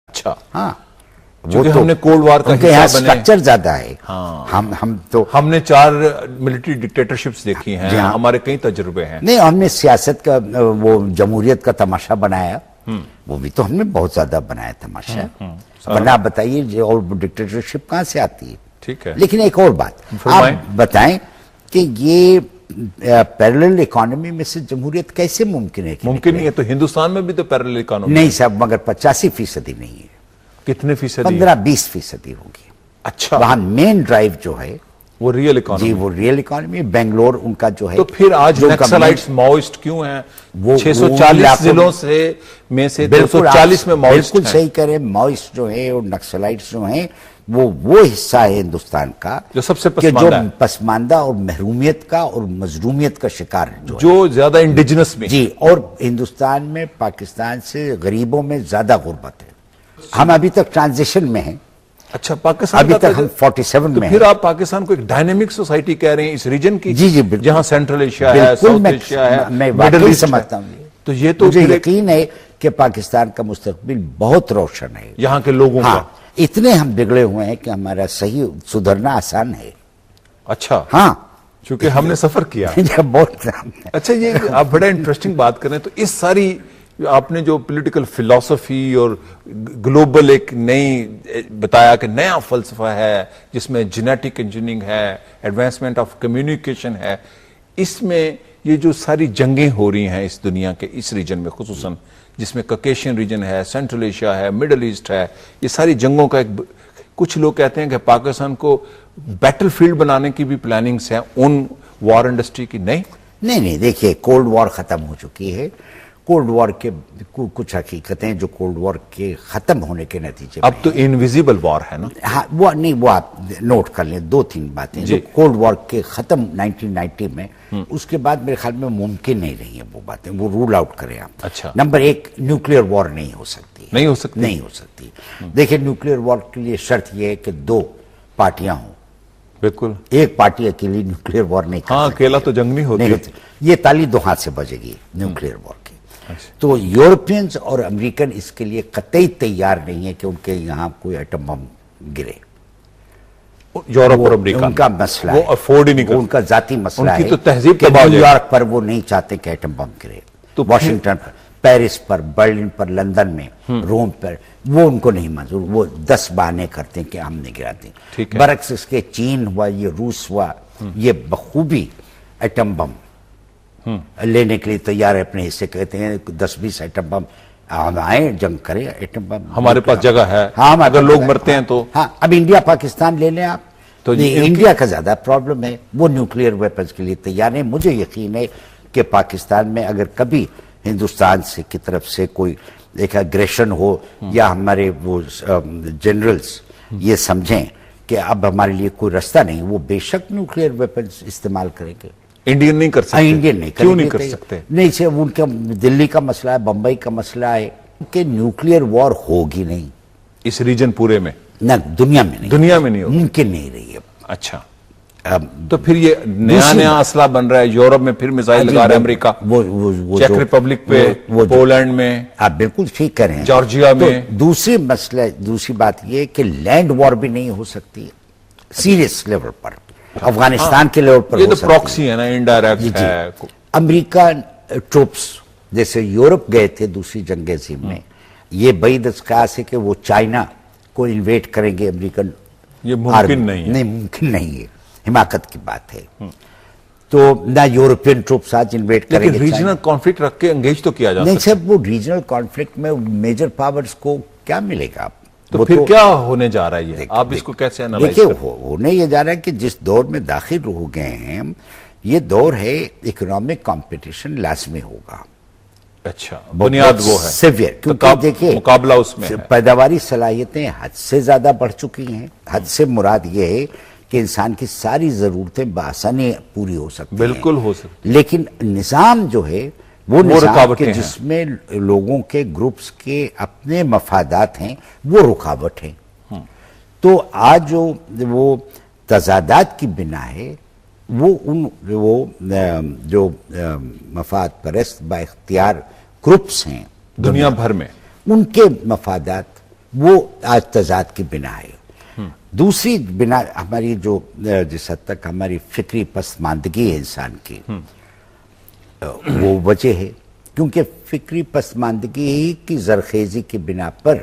اچھا ہاں چونکہ ہم نے کولڈ وار کا حصہ بنے سٹرکچر زیادہ ہے. ہم نے 4 ملٹری ڈکٹیٹرشپس دیکھی ہیں, ہمارے کئی تجربے ہیں. نہیں, ہم نے سیاست کا وہ جمہوریت کا تماشا بنایا, وہ بھی تو ہم نے بہت زیادہ بنایا تماشا. ورنہ آپ بتائیے اور ڈکٹیٹرشپ کہاں سے آتی ہے؟ ٹھیک ہے. لیکن ایک اور بات آپ بتائیں کہ یہ پیرلل اکانومی میں سے جمہوریت کیسے ممکن ہے؟ ممکن نہیں ہے. تو ہندوستان میں بھی تو پیرلل اکانومی نہیں صاحب, مگر 85% نہیں ہے. کتنے فیصد؟ 15-20% ہوگی. اچھا, وہاں مین ڈرائیو جو ہے وہ ریئل اکانومی. جی وہ ریئل اکانومی. بنگلور ان کا جو ہے. تو پھر آج نکسلائٹس ماؤسٹ کیوں ہیں؟ 640 ضلعوں میں سے 240 میں ماؤسٹ ہیں. بالکل صحیح کہہ رہے ہیں. ماؤسٹ جو ہے اور نکسلائٹس جو ہیں وہ حصہ ہے ہندوستان کا جو سب سے پسماندہ اور محرومیت کا اور مظلومیت کا شکار جو زیادہ انڈیجنس میں. جی, اور ہندوستان میں پاکستان سے غریبوں میں زیادہ غربت ہے. ہم ابھی تک ٹرانزیشن میں ہیں. اچھا, پاکستان ابھی تک ہم 47 میں پھر آپ پاکستان کو ایک ڈائنامک سوسائٹی کہہ رہے ہیں اس ریجن کی. جی بالکل, جہاں سینٹرل ایشیا ہے, ساؤتھ ایشیا ہے, میں واقعی سمجھتا ہوں. تو یہ تو مجھے یقین ہے کہ پاکستان کا مستقبل بہت روشن ہے یہاں کے لوگوں کا. اتنے ہم بگڑے ہوئے ہیں کہ ہمارا صحیح سدھرنا آسان ہے. اچھا, ہاں, چونکہ ہم نے سفر کیا. بہت. اچھا, یہ آپ بڑا انٹرسٹنگ بات کریں. تو اس ساری آپ نے جو پولیٹیکل فلسفی اور گلوبل ایک نئی بتایا کہ نیا فلسفہ ہے جس میں جینیٹک انجینئرنگ ہے, ایڈوانسمنٹ آف کمیونیکیشن ہے, اس میں یہ جو ساری جنگیں ہو رہی ہیں اس دنیا کے اس ریجن میں خصوصاً, جس میں ککیشین ریجن ہے, سینٹرل ایشیا ہے, مڈل ایسٹ ہے, یہ ساری جنگوں کا ایک کچھ لوگ کہتے ہیں کہ پاکستان کو بیٹل فیلڈ بنانے کی بھی پلاننگز ہیں ان وار انڈسٹری کی. نہیں, دیکھیے کولڈ وار ختم ہو چکی ہے. کولڈ وار کے کچھ حقیقتیں جو کولڈ وار کے ختم ہونے کے نتیجے اب تو انویزیبل وار ہے نا. ہاں, وہ نہیں, وہ آپ نوٹ کر لیں 2-3 باتیں جو کولڈ وار کے ختم 1990 میں, اس کے بعد میرے خیال میں ممکن نہیں رہی ہیں وہ باتیں, وہ رول آؤٹ کریں آپ. اچھا, نمبر 1, نیوکلیئر وار نہیں ہو سکتی. نہیں ہو سکتی. دیکھیں نیوکلیئر وار کے لیے شرط یہ ہے کہ 2 پارٹیاں ہوں. بالکل, ایک پارٹی اکیلی نیوکلیئر وار نہیں کر سکتی. ہاں, اکیلا تو جنگ نہیں ہوتی. یہ تالی 2 ہاتھ سے بجے گی نیوکلیئر وار کی. تو یورپینز اور امریکن اس کے لیے قطعی تیار نہیں ہے کہ ان کے یہاں کوئی ایٹم بم گرے. یورپ اور امریکہ ان کا مسئلہ وہ افورڈ ہی نہیں ان کا ذاتی مسئلہ ہے. ان کی تو تہذیب کہ نیو یارک پر وہ نہیں چاہتے کہ ایٹم بم گرے. تو واشنگٹن پر, پیرس پر, برلن پر, لندن میں, روم پر, وہ ان کو نہیں منظور. وہ 10 بہانے کرتے ہیں کہ ہم نہیں گراتے. برعکس اس کے چین ہوا, یہ روس ہوا, یہ بخوبی ایٹم بم لینے کے لیے تیار ہے. اپنے حصے کہتے ہیں 10-20 ایٹم بم ہم آئیں, جنگ کریں, ایٹم بم ہمارے پاس جگہ ہے. ہاں, اگر لوگ مرتے ہیں تو. ہاں, اب انڈیا پاکستان لے لیں آپ, تو انڈیا کا زیادہ پرابلم ہے. وہ نیوکلیئر ویپنز کے لیے تیار ہے. مجھے یقین ہے کہ پاکستان میں اگر کبھی ہندوستان سے کی طرف سے کوئی ایک اگریشن ہو, یا ہمارے وہ جنرلز یہ سمجھیں کہ اب ہمارے لیے کوئی رستہ نہیں, وہ بے شک نیوکلیئر ویپنز استعمال کریں گے. انڈین نہیں کر سکتے. انڈین نہیں, کیوں نہیں کر سکتے؟ نہیں سے ان کا دلی کا مسئلہ ہے, بمبئی کا مسئلہ ہے کہ نیوکلیئر وار ہوگی نہیں اس ریجن پورے میں. نہ, دنیا میں نہیں, دنیا میں نہیں ہوگی, ممکن نہیں رہی ہے. اچھا, تو پھر یہ نیا اسلحہ بن رہا ہے. یورپ میں پھر میزائل لگا رہا ہے امریکہ, چیک ریپبلک پہ, پولینڈ میں. آپ بالکل ٹھیک کہہ رہے ہیں. جارجیا میں. دوسری بات یہ کہ لینڈ وار بھی نہیں ہو سکتی سیریس لیول پر. افغانستان کے لیول پر یہ تو پروکسی ہے نا, انڈائریکٹ ہے. امریکن ٹروپس جیسے یورپ گئے تھے دوسری جنگ عظیم میں, یہ بعید القیاس ہے کہ وہ چائنا کو انویٹ کریں گے امریکن. یہ ممکن نہیں ہے. ممکن نہیں ہے, حماقت کی بات ہے. تو نہ یورپین ٹروپس آج انویٹ کریں گے. ریجنل کانفلکٹ رکھ کے انگیج تو کیا جا سکتا ہے. نہیں صاحب, وہ ریجنل کانفلکٹ میں میجر پاورز کو کیا ملے گا؟ تو پھر کیا ہونے جا رہا ہے یہ, آپ اس کو کیسے انالائز کریں؟ دیکھیں, ہونے یہ جا رہا ہے کہ جس دور میں داخل ہو گئے ہیں, یہ دور ہے اکنامک کمپٹیشن لازمی ہوگا. اچھا, بنیاد وہ ہے سیویئر, کیونکہ دیکھیں مقابلہ اس میں پیداواری صلاحیتیں حد سے زیادہ بڑھ چکی ہیں. حد سے مراد یہ ہے کہ انسان کی ساری ضرورتیں بآسانی پوری ہو سکتی ہیں. بالکل ہو سکتی. لیکن نظام جو ہے وہ نظام کے جس میں لوگوں کے گروپس کے اپنے مفادات ہیں, وہ رکاوٹ ہیں. تو آج جو وہ تضادات کی بنا ہے, وہ جو مفاد پرست با اختیار گروپس ہیں دنیا بھر میں, ان کے مفادات وہ آج تضاد کی بنا ہے. دوسری بنا ہماری جو جس حد تک ہماری فکری پسماندگی ہے انسان کی، وہ وجہ ہے کیونکہ فکری پسماندگی ہی کی زرخیزی کی بنا پر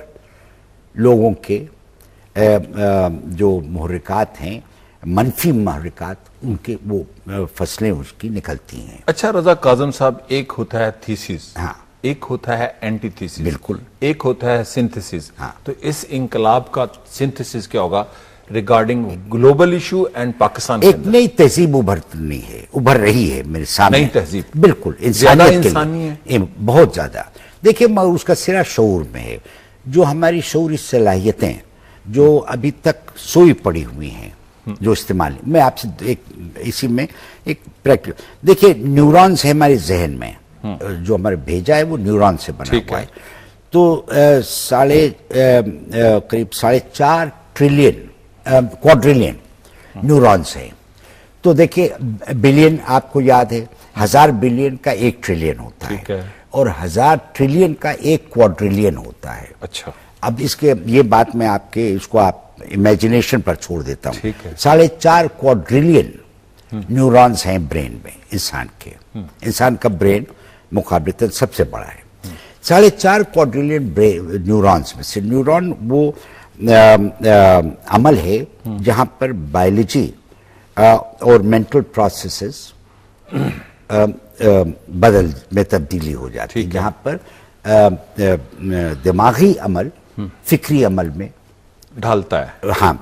لوگوں کے جو محرکات ہیں، منفی محرکات، ان کے وہ فصلیں اس کی نکلتی ہیں. اچھا رضا کاظم صاحب، ایک ہوتا ہے تھیسس، ہاں، ایک ہوتا ہے اینٹی تھیسس، بالکل، ایک ہوتا ہے سنتھسس. ہاں. تو اس انقلاب کا سنتھسس کیا ہوگا regarding global issue and Pakistan کے ایک اندر؟ نئی تہذیب ابھر رہی ہے میرے سامنے. نئی تہذیب، بالکل، زیادہ انسانیت کے انسانی لیے بہت زیادہ. دیکھیں اس کا سرا شعور میں ہے. جو ہماری شعوری صلاحیتیں جو ابھی تک سوئی پڑی ہوئی ہیں، جو استعمال، میں آپ سے اسی میں ایک پریکٹیکل دیکھیں، نیورونز ہے ہمارے ذہن میں، جو ہمارے بھیجا ہے وہ نیورون سے بنا ہوا ہے. تو قریب 4.5 ٹریلین کوادریلین نیورونز ہیں. تو دیکھیں بلین آپ کو یاد ہے، 1000 بلین کا 1 ٹریلین ہوتا ہے، اور 1000 ٹریلین کا 1 کوادریلین ہوتا ہے. اچھا، اب اس کے یہ بات میں آپ کے اس کو آپ امیجنیشن پر چھوڑ دیتا ہوں. 4.5 کوادریلین نیورونز ہیں برین میں انسان کے. انسان کا برین مقابلتاً سب سے بڑا ہے. 4.5 کوادریلین نیورونز میں سے نیورون وہ عمل ہے جہاں پر بایولوجی اور مینٹل پروسیسز میں تبدیلی ہو جاتی ہے، جہاں پر دماغی عمل فکری عمل میں ڈھالتا ہے، ہاں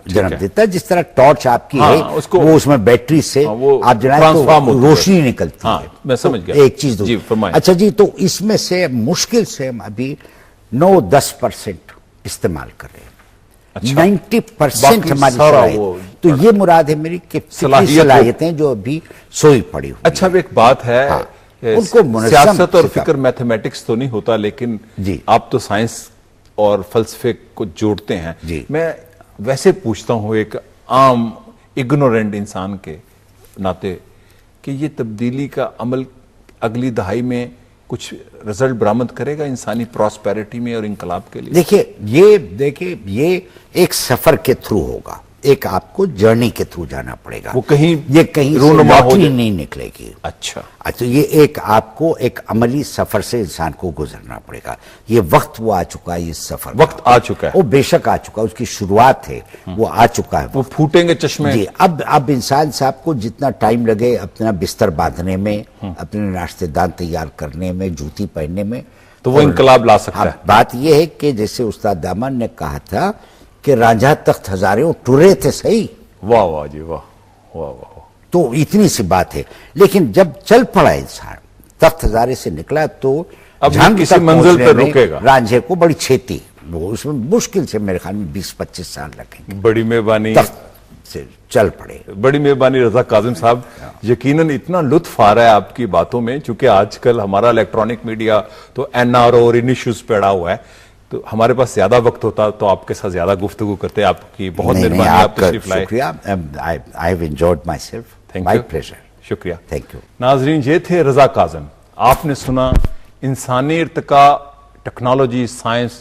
جنم دیتا ہے. جس طرح ٹارچ آپ کی ہے، وہ اس میں بیٹری سے آپ ٹرانسفارم تو روشنی نکلتی ہے. میں سمجھ گیا. ایک چیز جی فرمائیں. اچھا جی، تو اس میں سے مشکل سے ہم ابھی 9-10% استعمال کر رہے ہیں. 90% ہماری صلاحیت. تو یہ مراد ہے میری کہ فکری صلاحیتیں جو ابھی سوئی پڑی ہوئی. اچھا ایک بات ہے، ان کو سیاست اور فکر میتھمیٹکس تو نہیں ہوتا، لیکن آپ تو سائنس اور فلسفے کو جوڑتے ہیں. میں ویسے پوچھتا ہوں ایک عام اگنورینٹ انسان کے ناطے کہ یہ تبدیلی کا عمل اگلی دہائی میں کچھ رزلٹ برآمد کرے گا انسانی پراسپیرٹی میں اور انقلاب کے لیے؟ دیکھیں یہ ایک سفر کے تھرو ہوگا، ایک آپ کو جرنی کے تھرو جانا پڑے گا. وہ کہیں رونما نہیں نکلے گی. اچھا، یہ ایک آپ کو ایک عملی سفر سے انسان کو گزرنا پڑے گا. یہ وقت وہ آ چکا ہے، اس سفر وقت آ چکا ہے، وہ بے شک آ چکا ہے، اس کی شروعات ہے، وہ آ چکا ہے. وہ پھوٹیں گے چشمے. جی، اب انسان صاحب کو جتنا ٹائم لگے اپنا بستر باندھنے میں، اپنے ناشتے دان تیار کرنے میں، جوتی پہننے میں، تو وہ انقلاب لا سکتا ہے. بات یہ ہے کہ جیسے استاد دامن نے کہا تھا کہ رانجھا تخت ہزاریوں ٹرے تھے صحیح. واہ واہ جی واہ واہ واہ. تو اتنی سی بات ہے. لیکن جب چل پڑا انسان، تخت ہزارے سے نکلا، تو جھنگ کسی منزل پہ رکے گا. رانجھے کو بڑی چھیتی، وہ اس میں مشکل سے میرے خیال میں 20-25 سال لگیں گے. بڑی مہربانی، تخت سے چل پڑے. بڑی مہربانی رضا کاظم صاحب. یقیناً اتنا لطف آ رہا ہے آپ کی باتوں میں، چونکہ آج کل ہمارا الیکٹرانک میڈیا تو NRO اور ان ایشوز پہ اڑا ہوا ہے، تو ہمارے پاس زیادہ وقت ہوتا تو آپ کے ساتھ زیادہ گفتگو کرتے. آپ کی بہت مہربانی، آپ تشریف لائے. شکریہ. I have enjoyed myself. My pleasure. شکریہ. Thank you. ناظرین، یہ تھے رضا کاظم. آپ نے سنا انسانی ارتقاء، technology, science,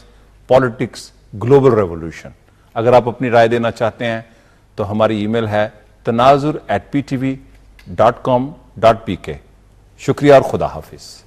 politics, global revolution. اگر آپ اپنی رائے دینا چاہتے ہیں تو ہماری ای میل ہے tanazur@ptv.com.pk. شکریہ اور خدا حافظ.